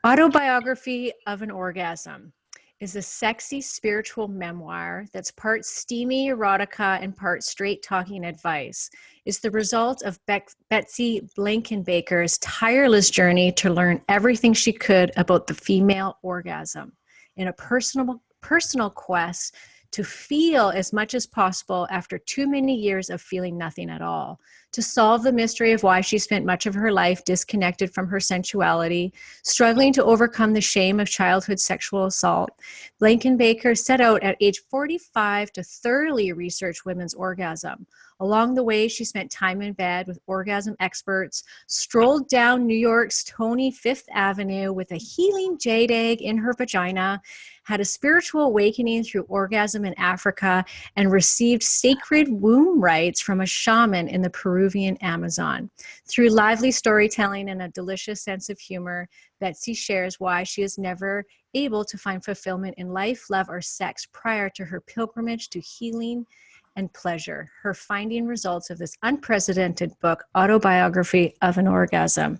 Autobiography of an Orgasm is a sexy spiritual memoir that's part steamy erotica and part straight talking advice. It's the result of Betsy Blankenbaker's tireless journey to learn everything she could about the female orgasm in a personal quest to feel as much as possible after too many years of feeling nothing at all, to solve the mystery of why she spent much of her life disconnected from her sensuality, struggling to overcome the shame of childhood sexual assault. Blankenbaker set out at age 45 to thoroughly research women's orgasm. Along the way, she spent time in bed with orgasm experts, strolled down New York's Tony Fifth Avenue with a healing jade egg in her vagina, had a spiritual awakening through orgasm in Africa, and received sacred womb rites from a shaman in the Peruvian Amazon. Through lively storytelling and a delicious sense of humor, Betsy shares why she is never able to find fulfillment in life, love, or sex prior to her pilgrimage to healing and pleasure. Her finding results of this unprecedented book, Autobiography of an Orgasm.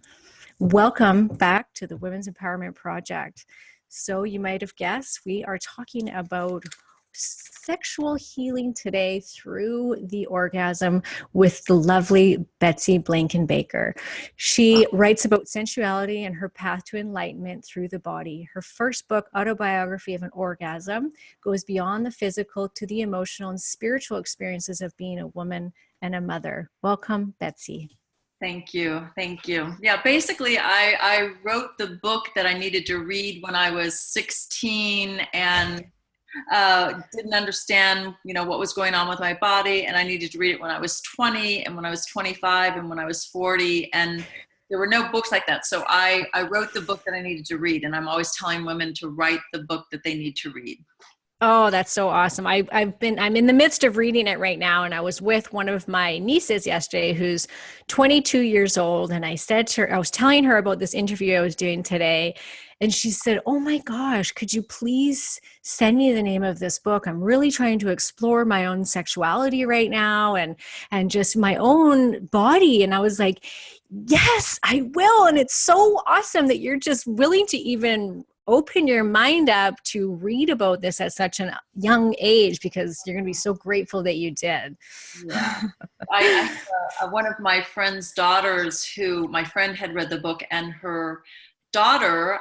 Welcome back to the Women's Empowerment Project. So you might have guessed, we are talking about sexual healing today through the orgasm with the lovely Betsy Blankenbaker. She writes about sensuality and her path to enlightenment through the body. Her first book, Autobiography of an Orgasm, goes beyond the physical to the emotional and spiritual experiences of being a woman and a mother. Welcome, Betsy. Thank you. Thank you. Yeah, basically, I wrote the book that I needed to read when I was 16 and didn't understand, what was going on with my body. And I needed to read it when I was 20 and when I was 25 and when I was 40. And there were no books like that. So I wrote the book that I needed to read. And I'm always telling women to write the book that they need to read. Oh, that's so awesome. I'm in the midst of reading it right now. And I was with one of my nieces yesterday who's 22 years old. And I said to her, I was telling her about this interview I was doing today. And she said, oh my gosh, could you please send me the name of this book? I'm really trying to explore my own sexuality right now and just my own body. And I was like, yes, I will. And it's so awesome that you're just willing to even open your mind up to read about this at such a young age, because you're going to be so grateful that you did. Yeah. One of my friend's daughters, who my friend had read the book, and her daughter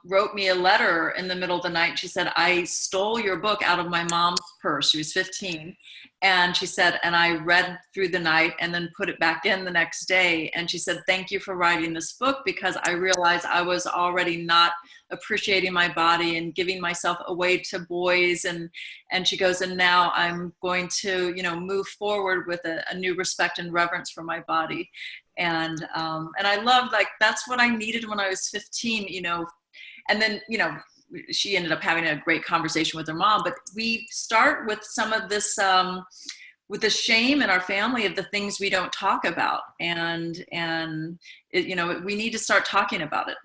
wrote me a letter in the middle of the night. She said, I stole your book out of my mom's purse. She was 15. And she said, and I read through the night and then put it back in the next day. And she said, thank you for writing this book, because I realized I was already not appreciating my body and giving myself away to boys. And she goes, and now I'm going to, move forward with a new respect and reverence for my body. And I love, that's what I needed when I was 15, and then, she ended up having a great conversation with her mom, but we start with some of this, with the shame in our family of the things we don't talk about. And we need to start talking about it.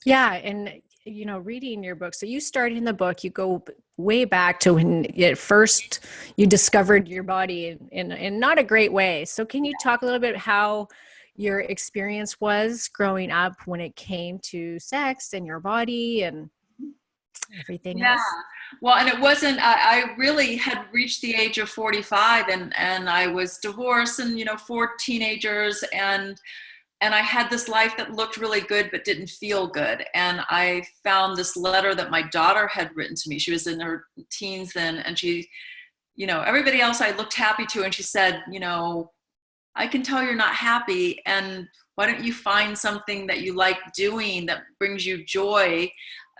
Yeah. And, reading your book. So you started in the book, you go way back to when at first you discovered your body in not a great way. So can you talk a little bit how your experience was growing up when it came to sex and your body and everything else? Well, and it wasn't, I really had reached the age of 45 and I was divorced and, 4 teenagers and I had this life that looked really good, but didn't feel good. And I found this letter that my daughter had written to me. She was in her teens then. And she, everybody else I looked happy to. And she said, I can tell you're not happy. And why don't you find something that you like doing that brings you joy?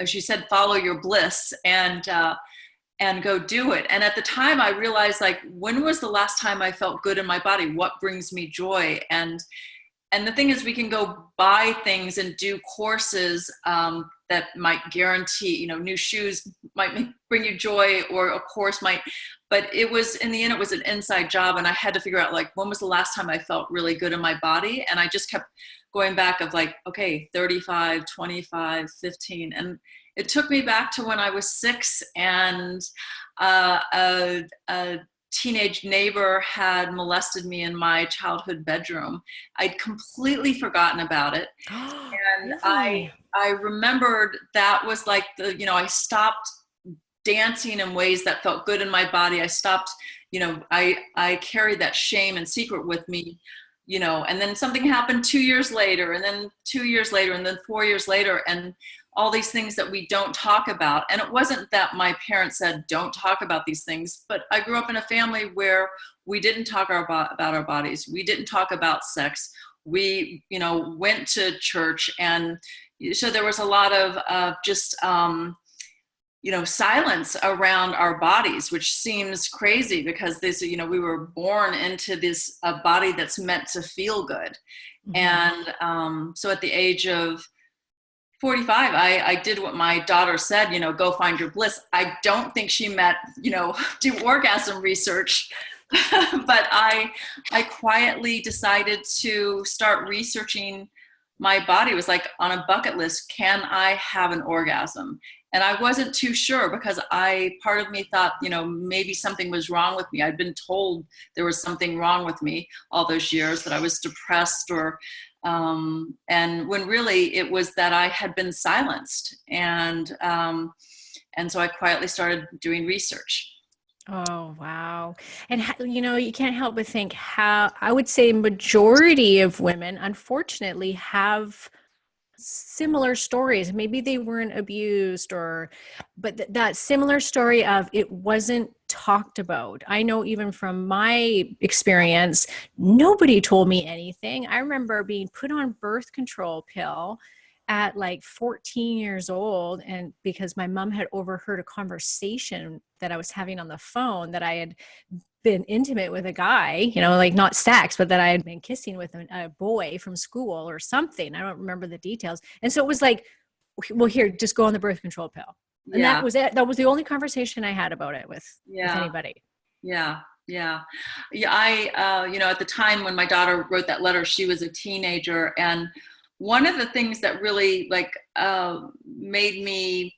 She said, follow your bliss and go do it. And at the time I realized, when was the last time I felt good in my body? What brings me joy? And the thing is, we can go buy things and do courses that might guarantee, new shoes might bring you joy, or a course might, but it was, in the end, it was an inside job. And I had to figure out, when was the last time I felt really good in my body? And I just kept going back of 35, 25, 15. And it took me back to when I was 6 and a teenage neighbor had molested me in my childhood bedroom. I'd completely forgotten about it. And Really? I remembered that was like I stopped dancing in ways that felt good in my body. I stopped, I carried that shame and secret with me, and then something happened 2 years later, and then 2 years later, and then 4 years later, and all these things that we don't talk about. And it wasn't that my parents said, don't talk about these things, but I grew up in a family where we didn't talk about our bodies. We didn't talk about sex. We, went to church. And so there was a lot of just, silence around our bodies, which seems crazy because we were born into this body that's meant to feel good. Mm-hmm. And so at the age of 45, I did what my daughter said, go find your bliss. I don't think she meant, do orgasm research, but I quietly decided to start researching my body. It was like on a bucket list, can I have an orgasm? And I wasn't too sure because part of me thought, maybe something was wrong with me. I'd been told there was something wrong with me all those years, that I was depressed and when really it was that I had been silenced. And so I quietly started doing research. Oh, wow. And, you can't help but think how, I would say majority of women, unfortunately, have similar stories. Maybe they weren't abused but that similar story of it wasn't talked about. I know even from my experience, nobody told me anything. I remember being put on birth control pill at like 14 years old. And because my mom had overheard a conversation that I was having on the phone, that I had been intimate with a guy, like not sex, but that I had been kissing with a boy from school or something. I don't remember the details. And so it was like, well, here, just go on the birth control pill. And that was it. That was the only conversation I had about it with anybody. Yeah. I, at the time when my daughter wrote that letter, she was a teenager. And one of the things that really made me,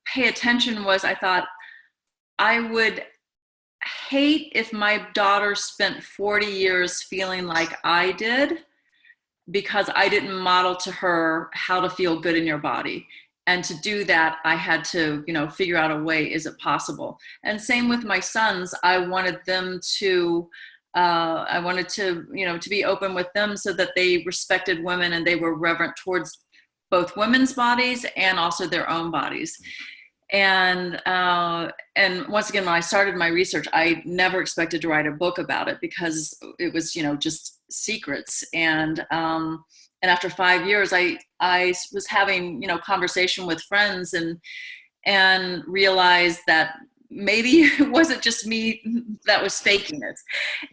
pay attention was I thought I would hate if my daughter spent 40 years feeling like I did because I didn't model to her how to feel good in your body. And to do that, I had to, figure out a way, is it possible? And same with my sons. I wanted them to, to be open with them so that they respected women and they were reverent towards both women's bodies and also their own bodies. And once again, when I started my research, I never expected to write a book about it because it was, just secrets. And after 5 years, I was having, conversation with friends and realized that maybe it wasn't just me that was faking it.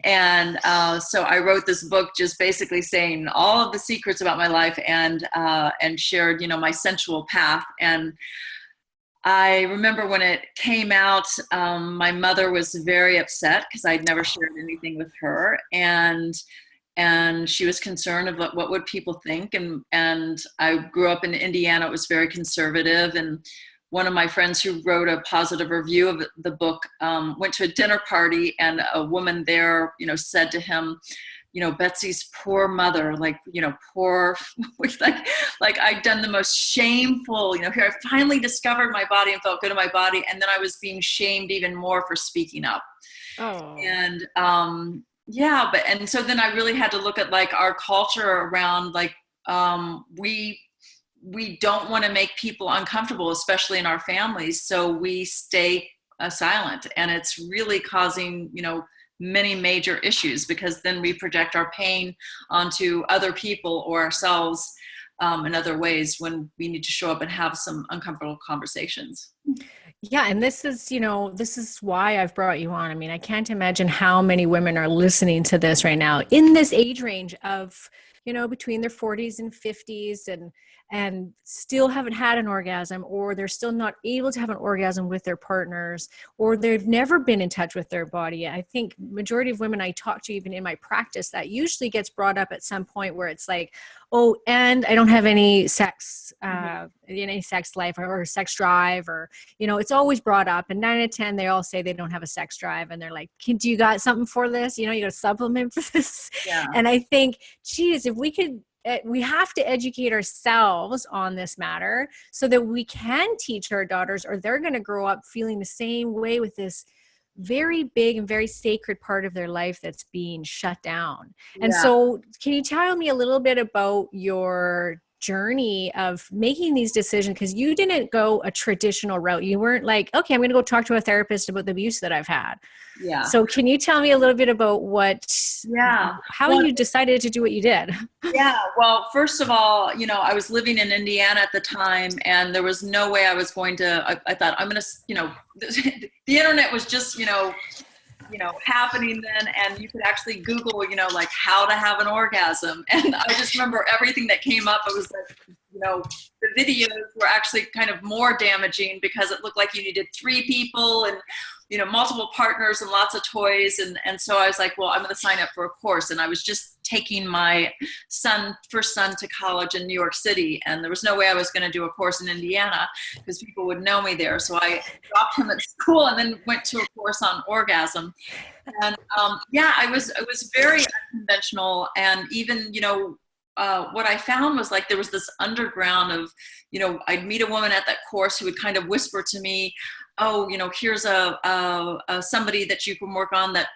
And so I wrote this book just basically saying all of the secrets about my life and shared, my sensual path. And I remember when it came out, my mother was very upset because I'd never shared anything with her. And she was concerned about what would people think. And I grew up in Indiana. It was very conservative. And one of my friends who wrote a positive review of the book went to a dinner party, and a woman there, said to him, Betsy's poor mother, poor, like I'd done the most shameful, here I finally discovered my body and felt good in my body. And then I was being shamed even more for speaking up. Oh. And, and so then I really had to look at our culture around we don't want to make people uncomfortable, especially in our families. So we stay silent, and it's really causing, many major issues because then we project our pain onto other people or ourselves in other ways when we need to show up and have some uncomfortable conversations. Yeah. And this is why I've brought you on. I mean, I can't imagine how many women are listening to this right now in this age range of, between their 40s and 50s and still haven't had an orgasm, or they're still not able to have an orgasm with their partners, or they've never been in touch with their body. I think majority of women I talk to, even in my practice, that usually gets brought up at some point where it's like, oh, and I don't have any sex, any sex life or sex drive, or, it's always brought up. And 9 out of 10, they all say they don't have a sex drive. And they're like, do you got something for this? You got a supplement for this? Yeah. And I think, geez, if we could we have to educate ourselves on this matter so that we can teach our daughters, or they're going to grow up feeling the same way with this very big and very sacred part of their life that's being shut down. And Yeah. so can you tell me a little bit about your journey of making these decisions? Because you didn't go a traditional route. You weren't like, okay, I'm going to go talk to a therapist about the abuse that I've had. Yeah. So can you tell me a little bit about how Well, you decided to do what you did? yeah. Well, first of all, I was living in Indiana at the time, and there was no way I was going to, I thought I'm going to, the internet was just, happening then, and you could actually Google, like how to have an orgasm. And I just remember everything that came up. It was like, the videos were actually kind of more damaging because it looked like you needed 3 people and, multiple partners and lots of toys. And so I was like, well, I'm going to sign up for a course. And I was just taking my first son to college in New York City. And there was no way I was going to do a course in Indiana because people would know me there. So I dropped him at school and then went to a course on orgasm. And it was very unconventional. And even, what I found was like there was this underground of, I'd meet a woman at that course who would kind of whisper to me, oh, here's a somebody that you can work on that,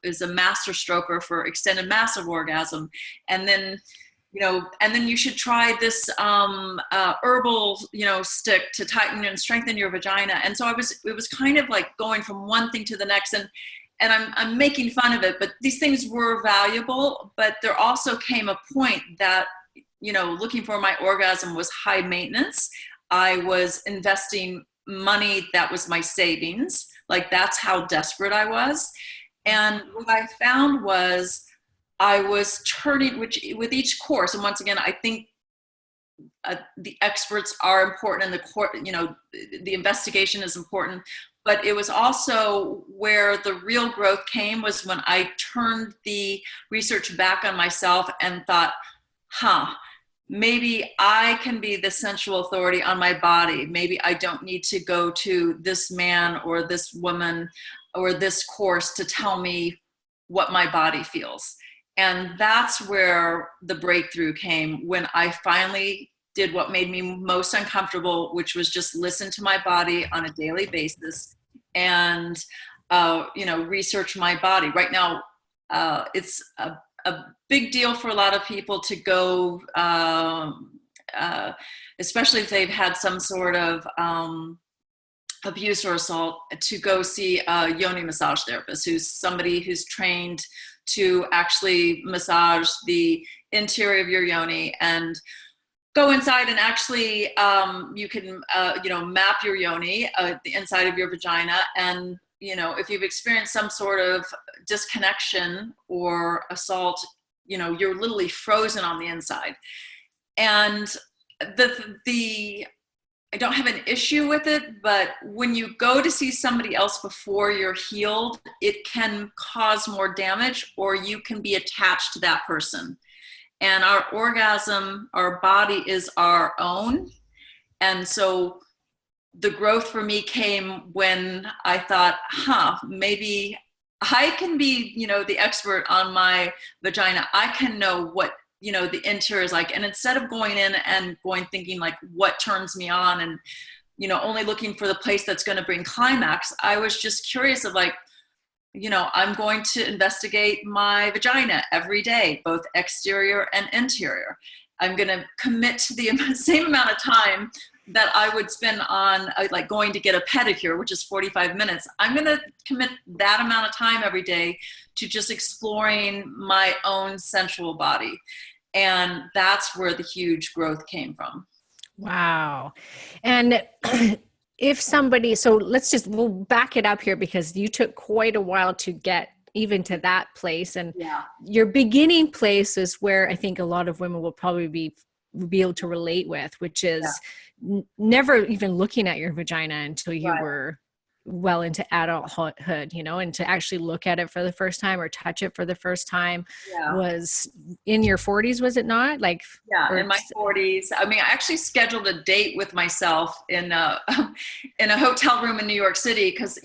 is a master stroker for extended massive orgasm. And then, and then you should try this herbal, stick to tighten and strengthen your vagina. And so it was kind of like going from one thing to the next. And I'm making fun of it, but these things were valuable. But there also came a point that, looking for my orgasm was high maintenance. I was investing money that was my savings. Like that's how desperate I was. And what I found was I was turning, with each course, and once again, I think the experts are important and the investigation is important. But it was also where the real growth came was when I turned the research back on myself and thought, maybe I can be the sensual authority on my body. Maybe I don't need to go to this man or this woman or this course to tell me what my body feels. And that's where the breakthrough came, when I finally did what made me most uncomfortable, which was just listen to my body on a daily basis and, research my body. Right now, it's a big deal for a lot of people to go, especially if they've had some sort of abuse or assault, to go see a yoni massage therapist, who's somebody who's trained to actually massage the interior of your yoni and go inside and actually you can map your yoni, the inside of your vagina, and if you've experienced some sort of disconnection or assault, you're literally frozen on the inside. And I don't have an issue with it, but when you go to see somebody else before you're healed, it can cause more damage, or you can be attached to that person. And our orgasm, our body is our own. And so the growth for me came when I thought, maybe I can be, the expert on my vagina. I can know what, the interior is like. And instead of going in and thinking like, what turns me on, and, only looking for the place that's going to bring climax, I was just curious of like, I'm going to investigate my vagina every day, both exterior and interior. I'm going to commit to the same amount of time that I would spend on like going to get a pedicure, which is 45 minutes. I'm going to commit that amount of time every day to just exploring my own sensual body. And that's where the huge growth came from. Wow. And if somebody, we'll back it up here, because you took quite a while to get even to that place. And your beginning place is where I think a lot of women will probably be able to relate with, which is never even looking at your vagina until you were well into adulthood, and to actually look at it for the first time or touch it for the first time Yeah. was in your 40s, was it not? Like, Yeah, or in my 40s. I mean, I actually scheduled a date with myself in a in a hotel room in New York City because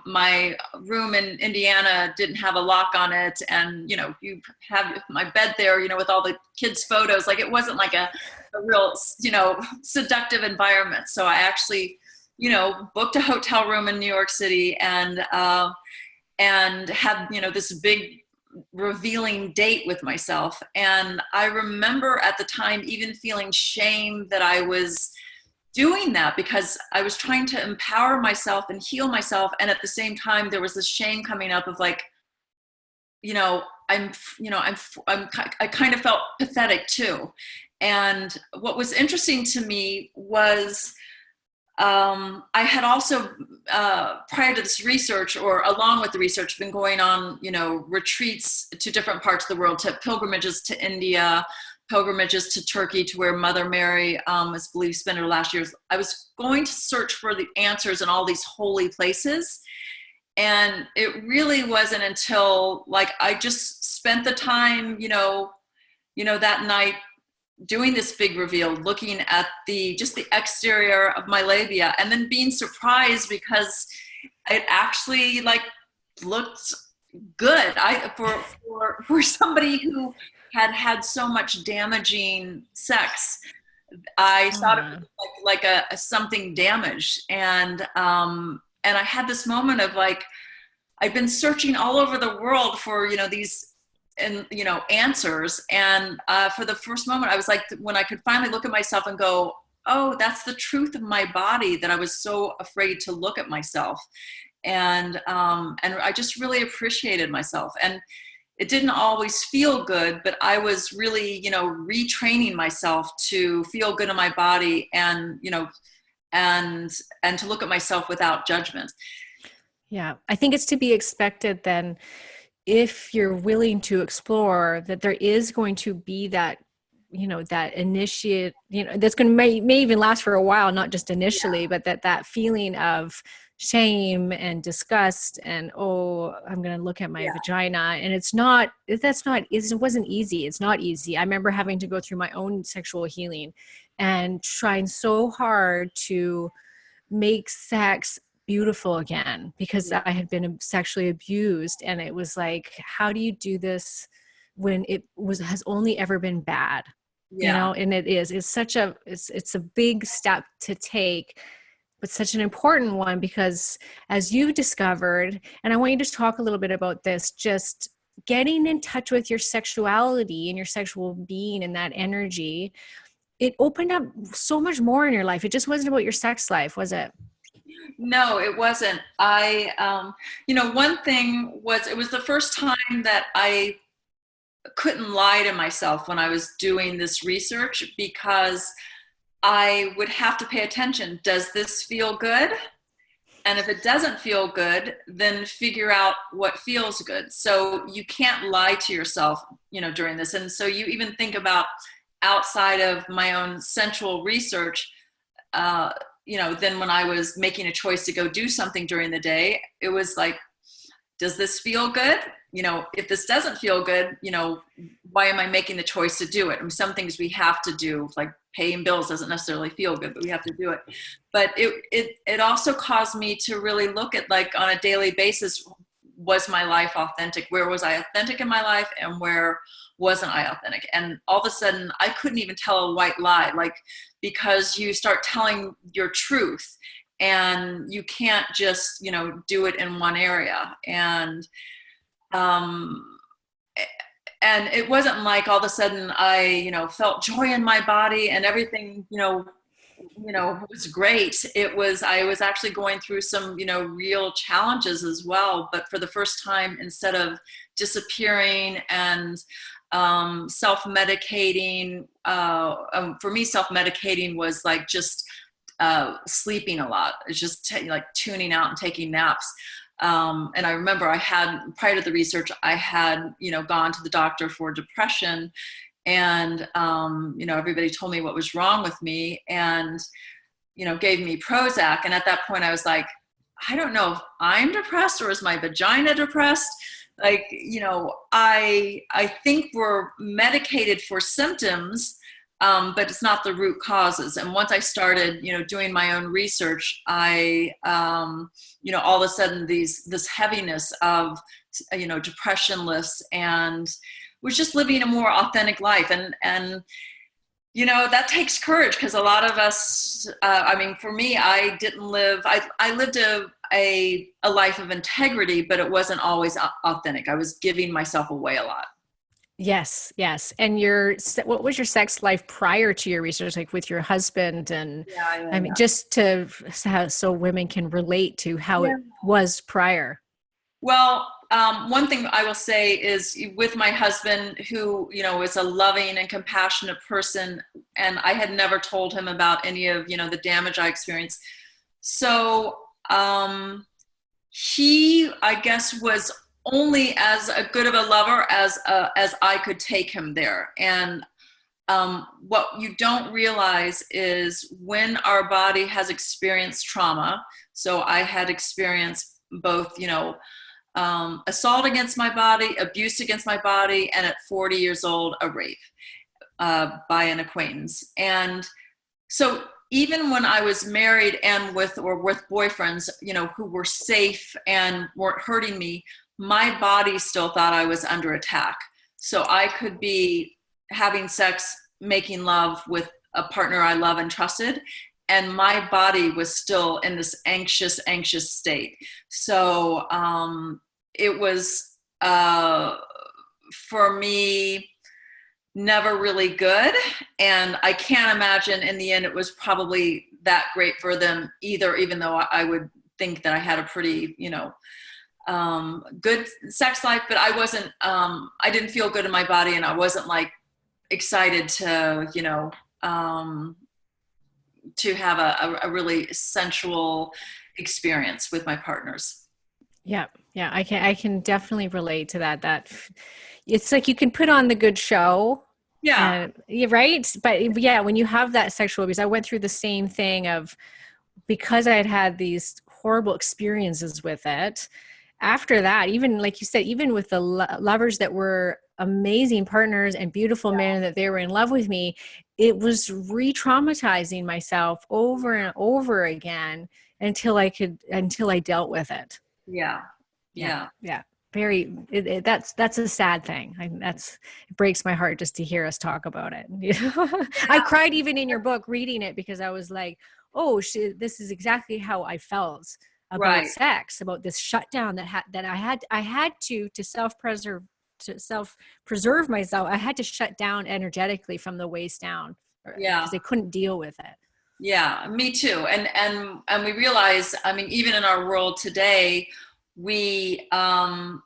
my room in Indiana didn't have a lock on it, and you have my bed there, with all the kids' photos. Like it wasn't like a real seductive environment. So I actually booked a hotel room in New York City and had this big revealing date with myself. And I remember at the time even feeling shame that I was doing that because I was trying to empower myself and heal myself. And at the same time, there was this shame coming up of like, I kind of felt pathetic too. And what was interesting to me was I had also, prior to this research, or along with the research, been going on, retreats to different parts of the world, to pilgrimages to India, pilgrimages to Turkey, to where Mother Mary was believed to spend her last years. I was going to search for the answers in all these holy places. And it really wasn't until like I just spent the time, that night doing this big reveal, looking at just the exterior of my labia, and then being surprised because it actually like looked good. For somebody who had so much damaging sex, I thought it was like a something damaged, and I had this moment of like I've been searching all over the world for these answers, and for the first moment I was like, when I could finally look at myself and go, oh, that's the truth of my body, that I was so afraid to look at myself. And I just really appreciated myself, and it didn't always feel good, but I was really retraining myself to feel good in my body, and and to look at myself without judgment. Yeah, I think it's to be expected then, if you're willing to explore, that there is going to be that, that initiate, that's going to may even last for a while, not just initially, but that feeling of shame and disgust and, oh, I'm going to look at my vagina. And it wasn't easy. It's not easy. I remember having to go through my own sexual healing and trying so hard to make sex beautiful again, because I had been sexually abused. And it was like, how do you do this when has only ever been bad? And it's a big step to take, but such an important one, because as you've discovered, and I want you to talk a little bit about this, just getting in touch with your sexuality and your sexual being and that energy, it opened up so much more in your life. It just wasn't about your sex life, was it? No, it wasn't. One thing was, it was the first time that I couldn't lie to myself when I was doing this research, because I would have to pay attention. Does this feel good? And if it doesn't feel good, then figure out what feels good. So you can't lie to yourself, during this. And so you even think about, outside of my own sensual research, then when I was making a choice to go do something during the day, it was like, does this feel good? If this doesn't feel good, why am I making the choice to do it? I mean, some things we have to do, like paying bills doesn't necessarily feel good, but we have to do it. But it also caused me to really look at, like, on a daily basis, was my life authentic? Where was I authentic in my life, and where wasn't I authentic? And all of a sudden I couldn't even tell a white lie, like, because you start telling your truth, and you can't just, do it in one area. And it wasn't like all of a sudden I, felt joy in my body and everything, it was great. I was actually going through some, real challenges as well. But for the first time, instead of disappearing and self-medicating, for me, self-medicating was like just sleeping a lot. It's just like tuning out and taking naps. And I remember prior to the research, I had, gone to the doctor for depression, and, everybody told me what was wrong with me, and, gave me Prozac. And at that point I was like, I don't know if I'm depressed or is my vagina depressed. Like, I think we're medicated for symptoms, but it's not the root causes. And once I started, doing my own research, I, all of a sudden this heaviness of, depression lists, and was just living a more authentic life. And that takes courage, because a lot of us, for me, I didn't live, I lived a life of integrity, but it wasn't always authentic. I was giving myself away a lot. Yes, yes. And what was your sex life prior to your research, like with your husband? And Yeah. just so women can relate to how it was prior. Well, one thing I will say is, with my husband, who, is a loving and compassionate person, and I had never told him about any of, the damage I experienced. So he, I guess, was only as a good of a lover as I could take him there. And what you don't realize is, when our body has experienced trauma, so I had experienced both, assault against my body, abuse against my body, and at 40 years old, a rape by an acquaintance. And so even when I was married and with boyfriends, who were safe and weren't hurting me, my body still thought I was under attack. So I could be having sex, making love with a partner I love and trusted, and my body was still in this anxious state. So it was, for me, never really good. And I can't imagine in the end it was probably that great for them either, even though I would think that I had a pretty, good sex life, but I wasn't, I didn't feel good in my body, and I wasn't like excited to, to have a really sensual experience with my partners. Yeah. Yeah. I can definitely relate to that it's like you can put on the good show. Yeah. You're right. But yeah, when you have that sexual abuse, I went through the same thing because I had these horrible experiences with it. After that, even like you said, even with the lovers that were amazing partners and beautiful men that they were in love with me, it was re-traumatizing myself over and over again until I dealt with it. Yeah. Very, that's a sad thing. It breaks my heart just to hear us talk about it. I cried even in your book reading it, because I was like, oh, this is exactly how I felt about sex, about this shutdown that I had to self-preserve myself. I had to shut down energetically from the waist down, because I couldn't deal with it. Yeah, me too. And we realize, even in our world today, we, can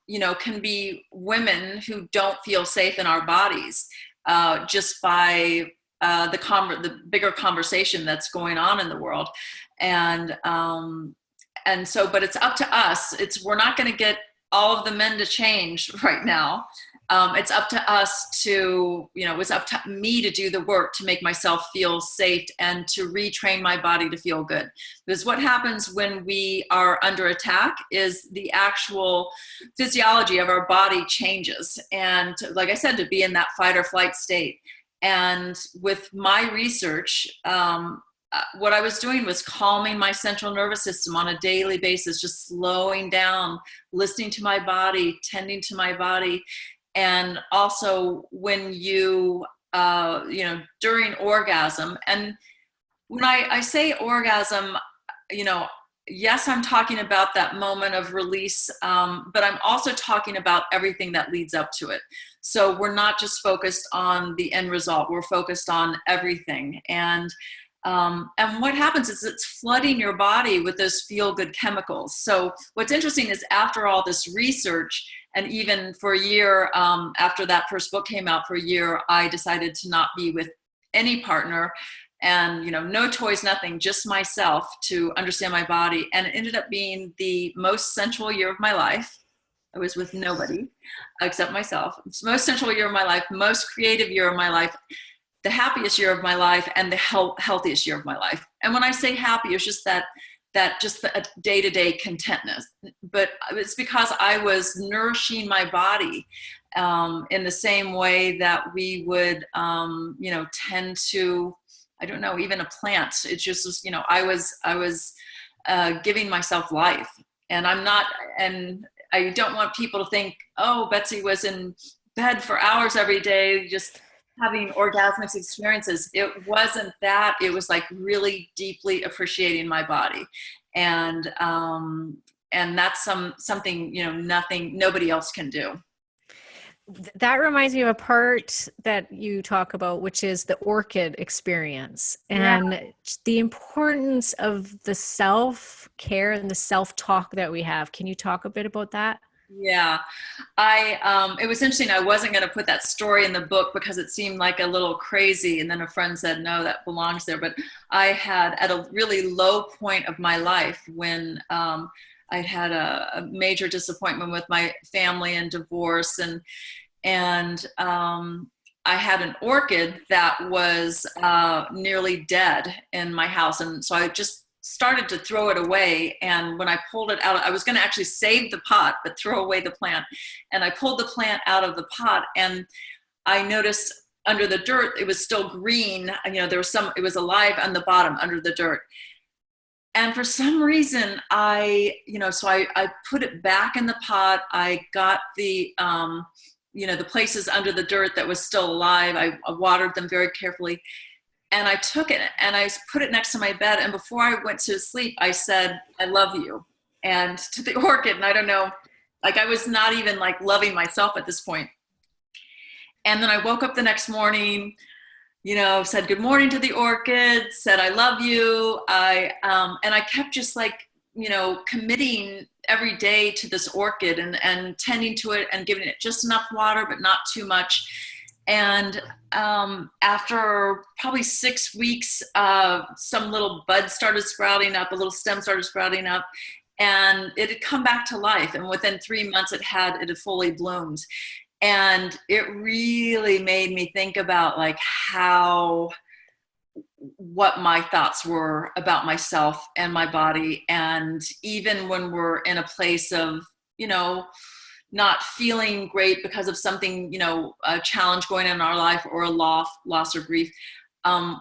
be women who don't feel safe in our bodies, just by the bigger conversation that's going on in the world. And so, but it's up to us. We're not going to get all of the men to change right now. It's up to us to, it's up to me to do the work to make myself feel safe and to retrain my body to feel good. Because what happens when we are under attack is the actual physiology of our body changes. And like I said, to be in that fight or flight state. And with my research, what I was doing was calming my central nervous system on a daily basis, just slowing down, listening to my body, tending to my body. And also when you, during orgasm, and when I say orgasm, yes, I'm talking about that moment of release, but I'm also talking about everything that leads up to it. So we're not just focused on the end result, we're focused on everything. And what happens is it's flooding your body with those feel-good chemicals. So what's interesting is, after all this research, and even for a year, after that first book came out, for a year, I decided to not be with any partner, and, no toys, nothing, just myself, to understand my body. And it ended up being the most sensual year of my life. I was with nobody except myself. It's the most sensual year of my life, most creative year of my life, the happiest year of my life, and the healthiest year of my life. And when I say happy, it's just that that just the day-to-day contentness. But it's because I was nourishing my body in the same way that we would, tend to, I don't know, even a plant. It just was, I was giving myself life. And I don't want people to think, oh, Betsy was in bed for hours every day, just having orgasmic experiences. It wasn't that. It was like really deeply appreciating my body. And that's something, nobody else can do. That reminds me of a part that you talk about, which is the orchid experience and the importance of the self-care and the self-talk that we have. Can you talk a bit about that? Yeah, it was interesting. I wasn't going to put that story in the book because it seemed like a little crazy. And then a friend said, no, that belongs there. But I had, at a really low point of my life, when I had a major disappointment with my family and divorce, and I had an orchid that was nearly dead in my house. And so I just started to throw it away. And when I pulled it out, I was going to actually save the pot, but throw away the plant. And I pulled the plant out of the pot, and I noticed under the dirt, it was still green. There was it was alive on the bottom under the dirt. And for some reason, I put it back in the pot. I got the places under the dirt that was still alive. I watered them very carefully. And I took it and I put it next to my bed. And before I went to sleep, I said, I love you. And to the orchid, and I don't know, like I was not even like loving myself at this point. And then I woke up the next morning, said good morning to the orchid, said, I love you. And I kept just like, committing every day to this orchid and tending to it and giving it just enough water, but not too much. And after probably 6 weeks, some little bud started sprouting up, a little stem started sprouting up, and it had come back to life. And within 3 months, it had fully bloomed. And it really made me think about like what my thoughts were about myself and my body. And even when we're in a place of, not feeling great because of something, a challenge going on in our life, or a loss or grief,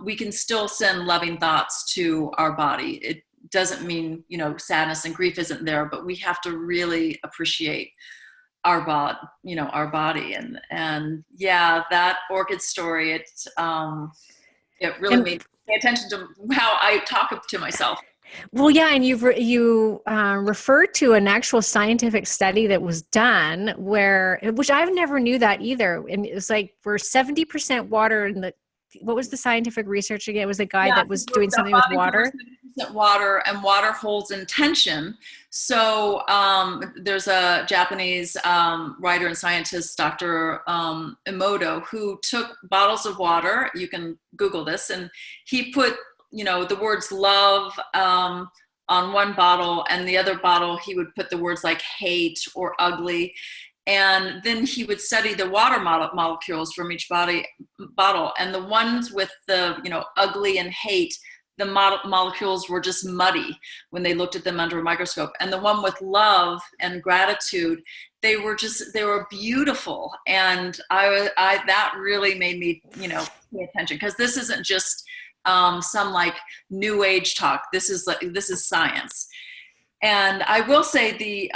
we can still send loving thoughts to our body. It doesn't mean, sadness and grief isn't there, but we have to really appreciate our body. And yeah, that orchid story, it really made me pay attention to how I talk to myself. Well, yeah, and you referred to an actual scientific study that was done which I've never knew that either. And it was like we're 70% water in what was the scientific research again? It was a guy that was doing something with water. Water, and water holds intention. So there's a Japanese writer and scientist, Dr. Emoto, who took bottles of water. You can Google this, and he put the words love on one bottle, and the other bottle he would put the words like hate or ugly. And then he would study the water molecules from each bottle, and the ones with the ugly and hate, the molecules were just muddy when they looked at them under a microscope. And the one with love and gratitude, they were beautiful. And that really made me pay attention, because this isn't just some like new age talk. This is science. And I will say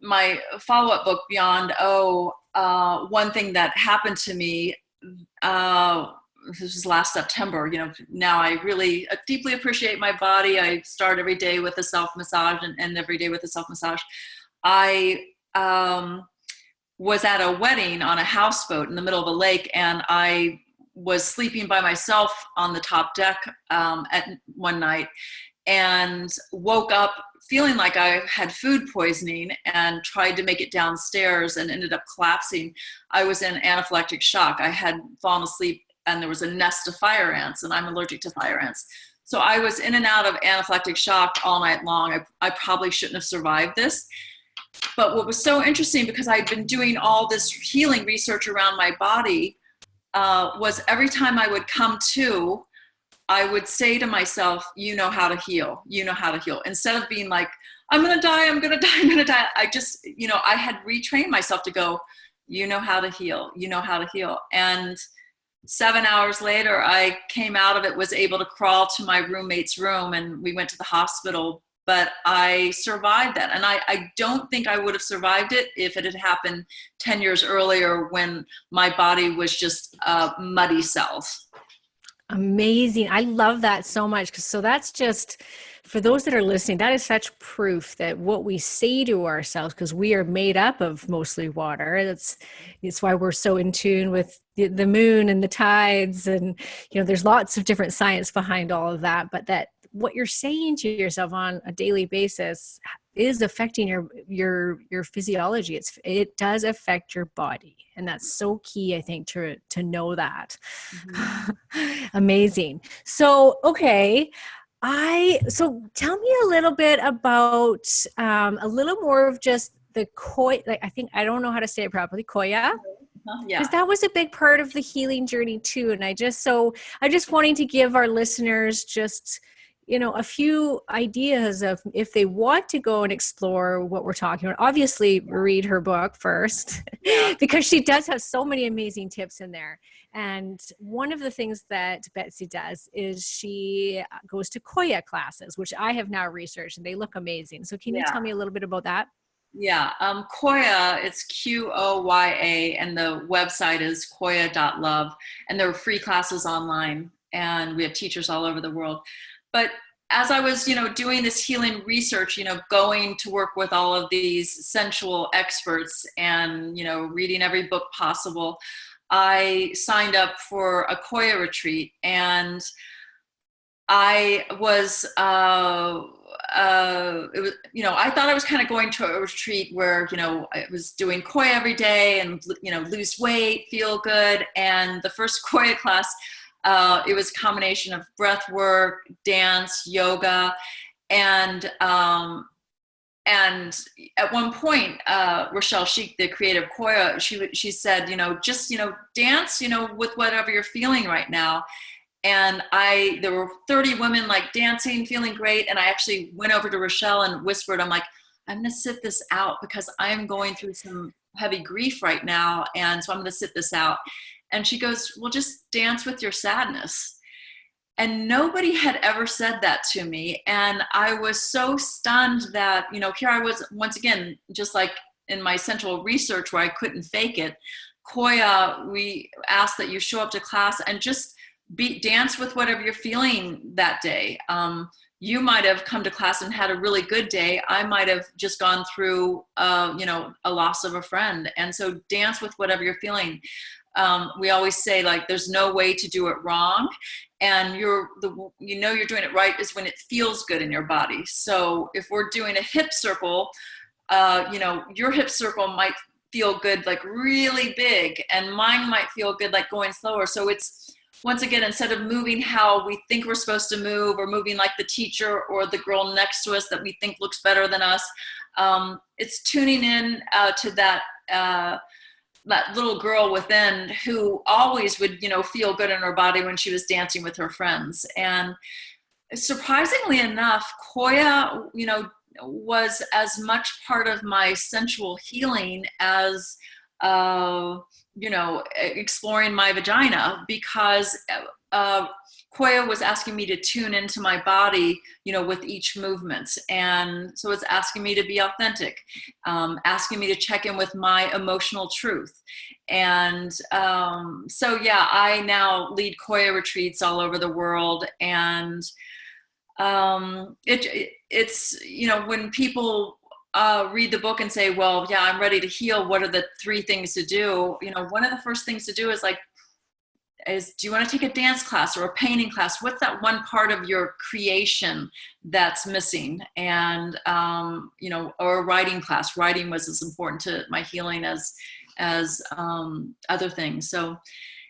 my follow-up book, Beyond one thing that happened to me, this was last September, now I really deeply appreciate my body. I start every day with a self-massage and end every day with a self-massage. I was at a wedding on a houseboat in the middle of a lake, and I was sleeping by myself on the top deck at one night, and woke up feeling like I had food poisoning, and tried to make it downstairs and ended up collapsing. I was in anaphylactic shock. I had fallen asleep, and there was a nest of fire ants, and I'm allergic to fire ants. So I was in and out of anaphylactic shock all night long. I probably shouldn't have survived this. But what was so interesting, because I'd been doing all this healing research around my body, was every time I would come to, I would say to myself, you know how to heal, you know how to heal. Instead of being like, I'm going to die, I'm going to die, I'm going to die. I just, I had retrained myself to go, you know how to heal, you know how to heal. And 7 hours later, I came out of it, was able to crawl to my roommate's room, and we went to the hospital, but I survived that. And I don't think I would have survived it if it had happened 10 years earlier when my body was just muddy cells. Amazing. I love that so much. So that's just, for those that are listening, that is such proof that what we say to ourselves, because we are made up of mostly water. It's why we're so in tune with the moon and the tides. And, there's lots of different science behind all of that, but that what you're saying to yourself on a daily basis is affecting your physiology. It does affect your body. And that's so key, I think, to know that. Mm-hmm. Amazing. So, okay. So tell me a little bit about a little more of just the Koya, I don't know how to say it properly, Koya. Yeah. Because that was a big part of the healing journey too. And I'm just wanting to give our listeners just, a few ideas of if they want to go and explore what we're talking about. Obviously, read her book first, because she does have so many amazing tips in there. And one of the things that Betsy does is she goes to Koya classes, which I have now researched, and they look amazing. So can you tell me a little bit about that? Yeah, Koya, it's Qoya, and the website is koya.love, and there are free classes online, and we have teachers all over the world. But as I was, doing this healing research, going to work with all of these sensual experts and, reading every book possible, I signed up for a Koya retreat, and I was, it was, I thought I was kind of going to a retreat where, I was doing Koya every day and, lose weight, feel good. And the first Koya class, it was a combination of breath work, dance, yoga. And at one point, Rochelle Sheik, the creator of Koya, she said, just, dance, with whatever you're feeling right now. And there were 30 women dancing, feeling great. And I actually went over to Rochelle and whispered, I'm like, I'm going to sit this out because I'm going through some heavy grief right now. And so I'm going to sit this out. And she goes, well, just dance with your sadness. And nobody had ever said that to me. And I was so stunned that, here I was once again, just like in my central research where I couldn't fake it. Koya, we asked that you show up to class and just dance with whatever you're feeling that day. You might have come to class and had a really good day. I might have just gone through, a loss of a friend. And so dance with whatever you're feeling. We always say there's no way to do it wrong. And you're doing it right is when it feels good in your body. So if we're doing a hip circle, your hip circle might feel good, really big, and mine might feel good, going slower. So it's, once again, instead of moving how we think we're supposed to move, or moving like the teacher or the girl next to us that we think looks better than us, it's tuning in to that little girl within who always would, feel good in her body when she was dancing with her friends. And surprisingly enough, Koya, was as much part of my sensual healing as exploring my vagina, because Koya was asking me to tune into my body, with each movement. And so it's asking me to be authentic, asking me to check in with my emotional truth. And I now lead Koya retreats all over the world. And it's, when people read the book and say, well, yeah, I'm ready to heal, what are the 3 things to do? One of the first things to do is do you want to take a dance class or a painting class? What's that one part of your creation that's missing? And, or a writing class. Writing was as important to my healing as other things. So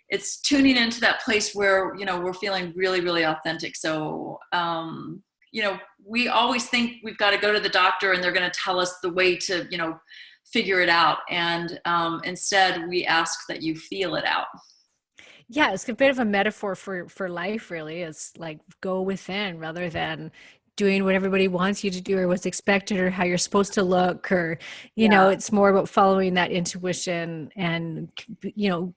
it's tuning into that place where, we're feeling really, really authentic. So, we always think we've got to go to the doctor and they're going to tell us the way to, figure it out. And instead we ask that you feel it out. Yeah, it's a bit of a metaphor for life, really. It's like go within rather than doing what everybody wants you to do or what's expected or how you're supposed to look or Yeah. it's more about following that intuition and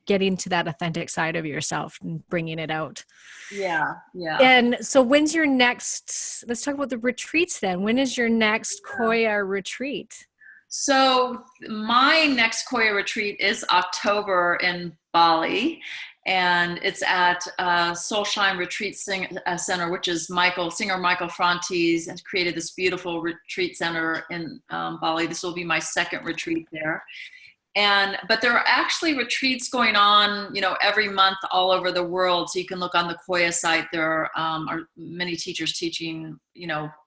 getting to that authentic side of yourself and bringing it out. Yeah. Yeah. And so when's your next, let's talk about the retreats then. When is your next Koya retreat? So my next Koya retreat is October in Bali, and it's at Soulshine Retreat Center, which is singer Michael Franti's has created this beautiful retreat center in Bali. This will be my second retreat there. But there are actually retreats going on, every month all over the world. So you can look on the Koya site. There are many teachers teaching,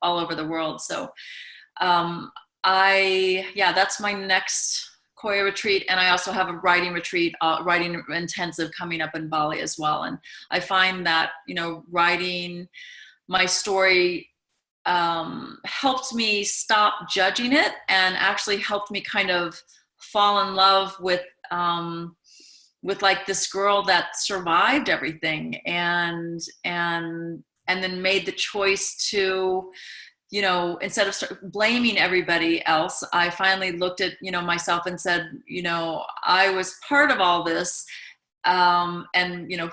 all over the world. So that's my next Koya retreat. And I also have a writing retreat, writing intensive coming up in Bali as well. And I find that, writing my story helped me stop judging it and actually helped me kind of fall in love with like this girl that survived everything and then made the choice to, instead of blaming everybody else, I finally looked at, myself and said, I was part of all this. And,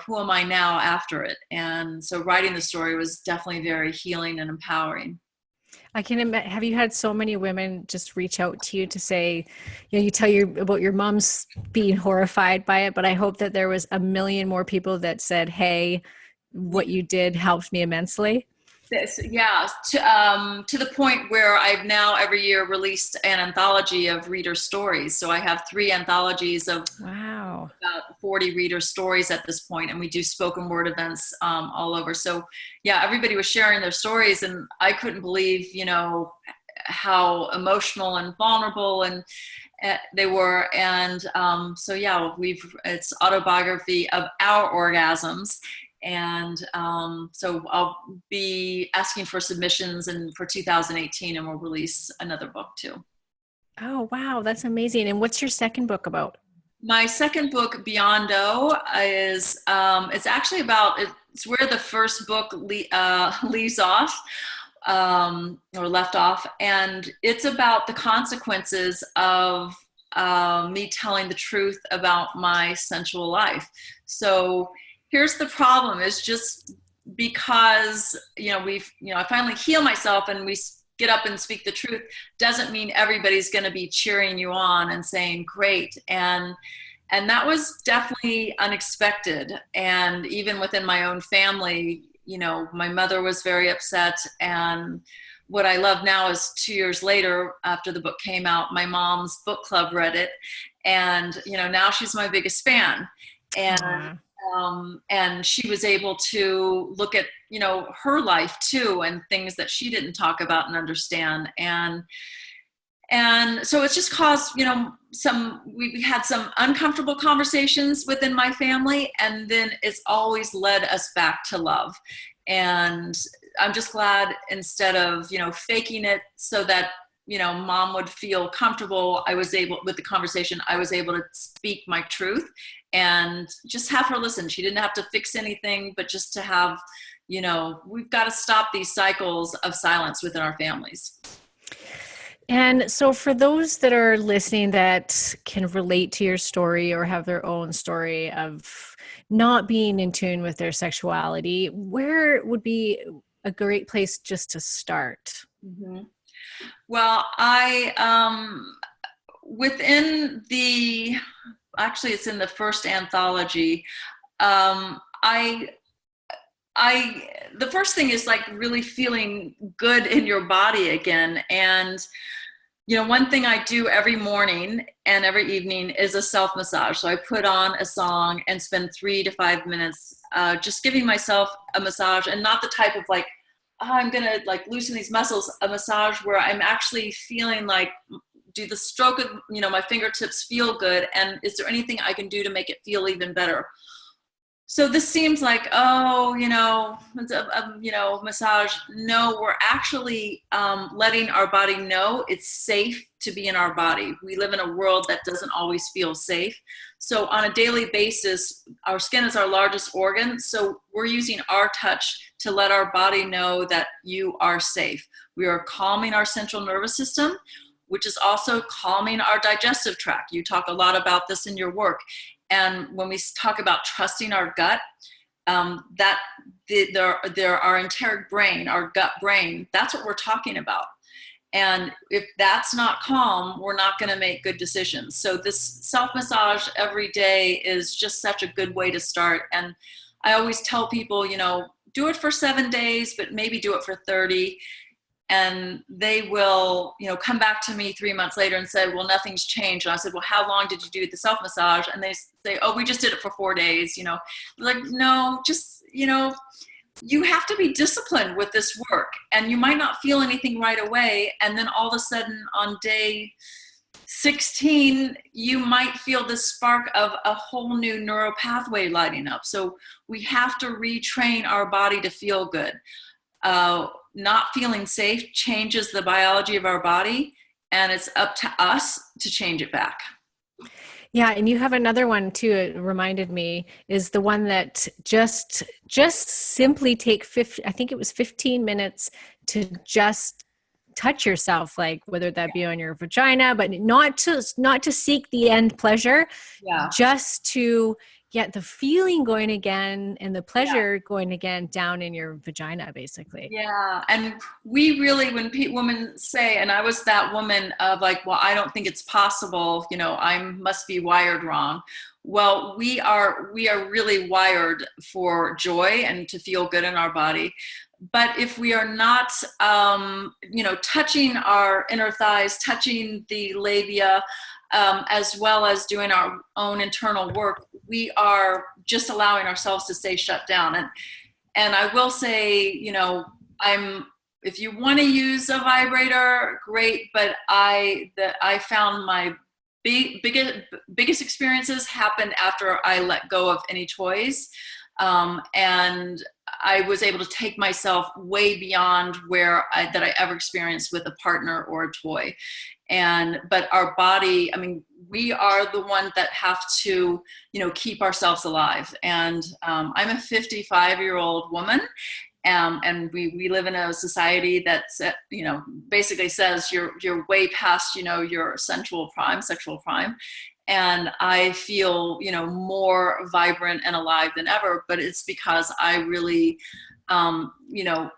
who am I now after it? And so writing the story was definitely very healing and empowering. I can imagine. Have you had so many women just reach out to you to say, you tell about your mom's being horrified by it, but I hope that there was a million more people that said, hey, what you did helped me immensely. Yeah, to the point where I've now every year released an anthology of reader stories. So I have 3 anthologies of Wow. about 40 reader stories at this point, and we do spoken word events all over. So yeah, everybody was sharing their stories, and I couldn't believe, how emotional and vulnerable and they were. And so yeah, it's autobiography of our orgasms. And so I'll be asking for submissions for 2018, and we'll release another book too. Oh, wow. That's amazing. And what's your second book about? My second book, Beyond-O, is it's actually it's where the first book leaves off or left off. And it's about the consequences of me telling the truth about my sensual life. So here's the problem is just because, I finally heal myself and we get up and speak the truth doesn't mean everybody's going to be cheering you on and saying, great. And that was definitely unexpected. And even within my own family, my mother was very upset. And what I love now is 2 years later, after the book came out, my mom's book club read it. And, now she's my biggest fan. And she was able to look at, her life too, and things that she didn't talk about and understand. And so it's just caused, we had some uncomfortable conversations within my family, and then it's always led us back to love. And I'm just glad instead of, faking it so that, mom would feel comfortable, with the conversation, I was able to speak my truth and just have her listen. She didn't have to fix anything, but just to have, we've got to stop these cycles of silence within our families. And so for those that are listening that can relate to your story or have their own story of not being in tune with their sexuality, where would be a great place just to start? Mm-hmm. Well, within actually it's in the first anthology. The first thing is like really feeling good in your body again. And, one thing I do every morning and every evening is a self massage. So I put on a song and spend 3 to 5 minutes just giving myself a massage, and not the type of like, I'm going to like loosen these muscles, a massage where I'm actually feeling like, do the stroke of, my fingertips feel good? And is there anything I can do to make it feel even better? So this seems like, oh, it's massage. No, we're actually letting our body know it's safe to be in our body. We live in a world that doesn't always feel safe. So on a daily basis, our skin is our largest organ. So we're using our touch to let our body know that you are safe. We are calming our central nervous system, which is also calming our digestive tract. You talk a lot about this in your work. And when we talk about trusting our gut, our enteric brain, our gut brain, that's what we're talking about. And if that's not calm, we're not going to make good decisions. So this self-massage every day is just such a good way to start. And I always tell people, do it for 7 days, but maybe do it for 30. And they will, come back to me 3 months later and say, well, nothing's changed. And I said, well, how long did you do the self-massage? And they say, oh, we just did it for 4 days. Like, no, just, you have to be disciplined with this work, and you might not feel anything right away. And then all of a sudden on day 16, you might feel the spark of a whole new neural pathway lighting up. So we have to retrain our body to feel good. Not feeling safe changes the biology of our body, and it's up to us to change it back. Yeah, and you have another one too, it reminded me, is the one that just simply take 15 minutes to just touch yourself, like whether that be on your vagina, but not to seek the end pleasure, just to get the feeling going again and the pleasure going again down in your vagina, basically. Yeah. And we really, when women say, and I was that woman of like, well, I don't think it's possible, I must be wired wrong. Well, we are really wired for joy and to feel good in our body. But if we are not, touching our inner thighs, touching the labia, as well as doing our own internal work, we are just allowing ourselves to stay shut down. And I will say, if you want to use a vibrator, great. But I found my biggest experiences happened after I let go of any toys. And I was able to take myself way beyond that I ever experienced with a partner or a toy. But our body, we are the ones that have to, keep ourselves alive. And I'm a 55-year-old woman. And we live in a society that, basically says you're way past, your sexual prime. And I feel, more vibrant and alive than ever, but it's because I really,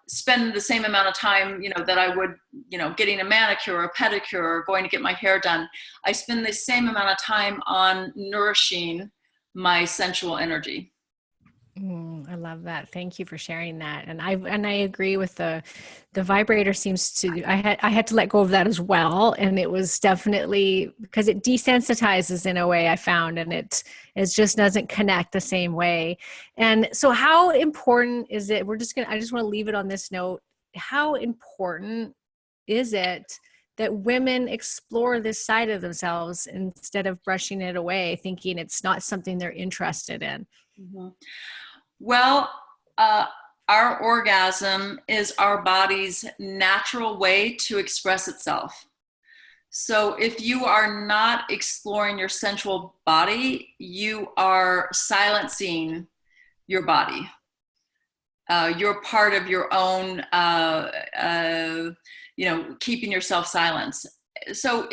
spend the same amount of time, that I would, getting a manicure or a pedicure or going to get my hair done. I spend the same amount of time on nourishing my sensual energy. I love that. Thank you for sharing that. And I agree with the vibrator seems to, I had to let go of that as well. And it was definitely because it desensitizes in a way I found, and it just doesn't connect the same way. And so how important is it? I just want to leave it on this note. How important is it that women explore this side of themselves instead of brushing it away, thinking it's not something they're interested in? Mm-hmm. Well, our orgasm is our body's natural way to express itself. So if you are not exploring your sensual body, you are silencing your body. You're part of your own, keeping yourself silenced. So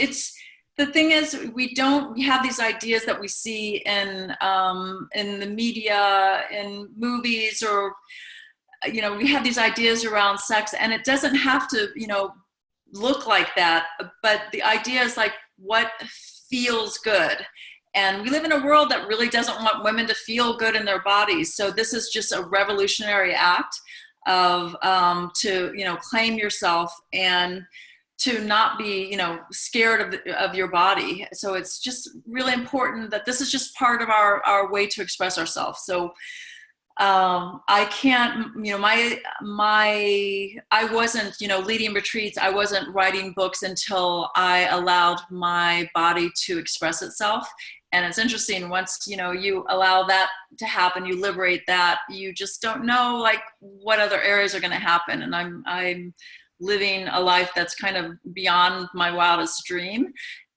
the thing is, we have these ideas that we see in the media, in movies, or, we have these ideas around sex, and it doesn't have to, look like that. But the idea is like what feels good. And we live in a world that really doesn't want women to feel good in their bodies. So this is just a revolutionary act of to, claim yourself and to not be, scared of your body. So it's just really important that this is just part of our way to express ourselves. So I can't, I wasn't, leading retreats. I wasn't writing books until I allowed my body to express itself. And it's interesting, once, you allow that to happen, you liberate that, you just don't know like what other areas are going to happen. And I'm living a life that's kind of beyond my wildest dream.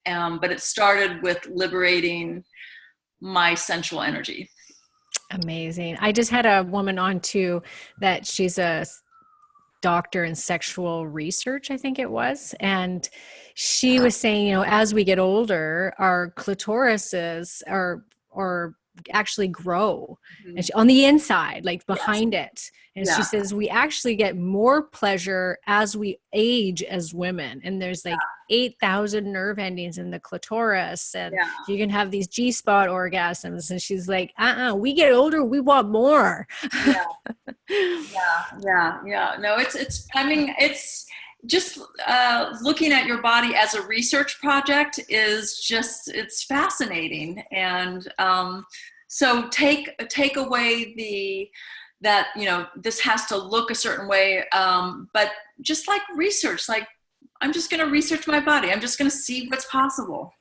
But it started with liberating my sensual energy. Amazing. I just had a woman on too that she's a doctor in sexual research, I think it was. And she was saying, as we get older, our clitorises are actually grow Mm-hmm. and on the inside, like Yes. behind it. And she Yeah. says we actually get more pleasure as we age as women. And there's like 8,000 nerve endings in the clitoris, and Yeah. you can have these G-spot orgasms. And she's like, we get older, we want more. Yeah. Yeah. No, I mean, it's just looking at your body as a research project is just, it's fascinating. And so take away that, this has to look a certain way. But just like research, like I'm just going to research my body. I'm just going to see what's possible.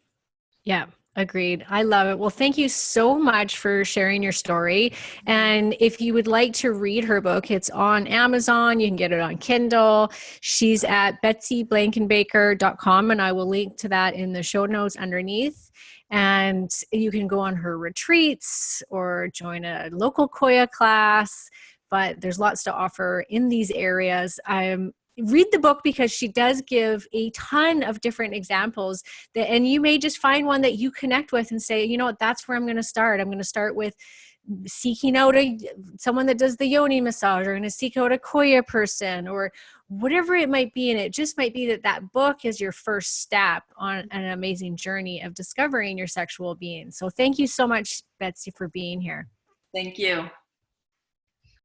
Yeah, agreed. I love it. Well, thank you so much for sharing your story. And if you would like to read her book, it's on Amazon. You can get it on Kindle. She's at betsyblankenbaker.com, and I will link to that in the show notes underneath. And you can go on her retreats or join a local Koya class. But there's lots to offer in these areas. Read the book because she does give a ton of different examples and you may just find one that you connect with and say, that's where I'm going to start. I'm going to start with seeking out someone that does the yoni massage, or going to seek out a Koya person, or whatever it might be. And it just might be that book is your first step on an amazing journey of discovering your sexual being. So thank you so much, Betsy, for being here. Thank you.